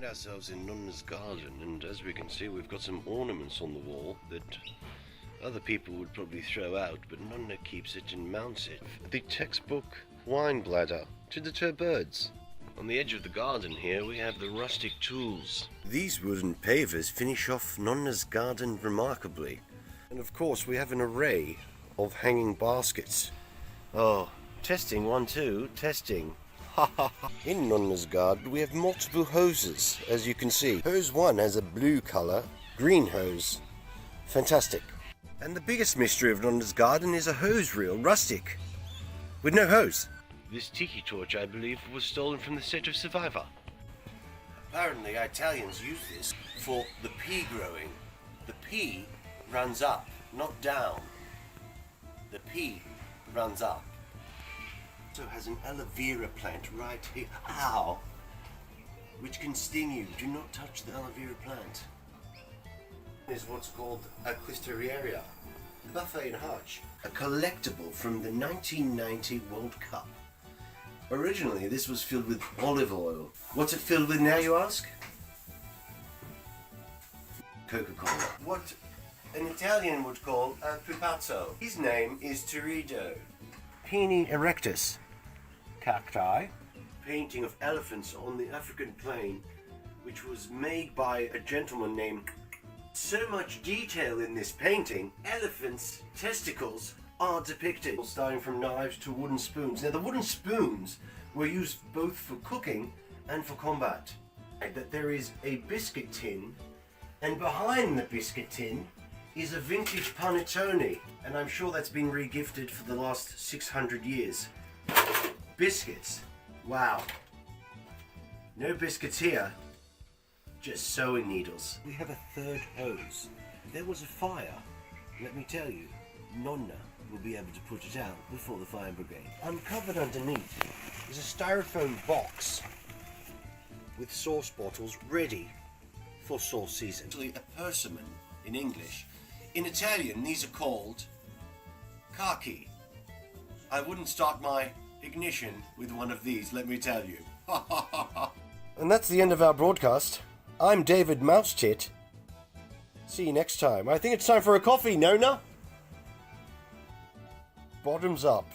find ourselves in Nonna's garden, and as we can see, we've got some ornaments on the wall that other people would probably throw out, but Nonna keeps it and mounts it. The textbook wine bladder to deter birds. On the edge of the garden here we have the rustic tools. These wooden pavers finish off Nonna's garden remarkably. And of course we have an array of hanging baskets. Oh, testing 1, 2, testing. In Nonna's garden we have multiple hoses, as you can see. Hose 1 has a blue colour, green hose. Fantastic. And the biggest mystery of Nonna's garden is a hose reel, rustic, with no hose. This tiki torch, I believe, was stolen from the set of Survivor. Apparently Italians use this for the pea growing. The pea runs up, not down. The pea runs up. Also has an aloe vera plant right here. Ow! Which can sting you. Do not touch the aloe vera plant. Is what's called a Quisteriera, buffet and hutch, a collectible from the 1990 World Cup. Originally this was filled with olive oil. What's it filled with now, you ask? Coca-Cola. What an Italian would call a pupazzo. His name is Turido. Pini erectus. Cacti. Painting of elephants on the African plain, which was made by a gentleman named... So much detail in this painting. Elephants' testicles are depicted, starting from knives to wooden spoons. Now the wooden spoons were used both for cooking and for combat. That there is a biscuit tin, and behind the biscuit tin is a vintage panettone, and I'm sure that's been regifted for the last 600 years. Biscuits. Wow. No biscuits here. Just sewing needles. We have a third hose. There was a fire. Let me tell you, Nonna will be able to put it out before the fire brigade. Uncovered underneath is a styrofoam box with sauce bottles ready for sauce season. Actually, a persimmon in English. In Italian, these are called khaki. I wouldn't start my ignition with one of these, let me tell you. And that's the end of our broadcast. I'm David Mousetit. See you next time. I think it's time for a coffee, Nonna? Bottoms up.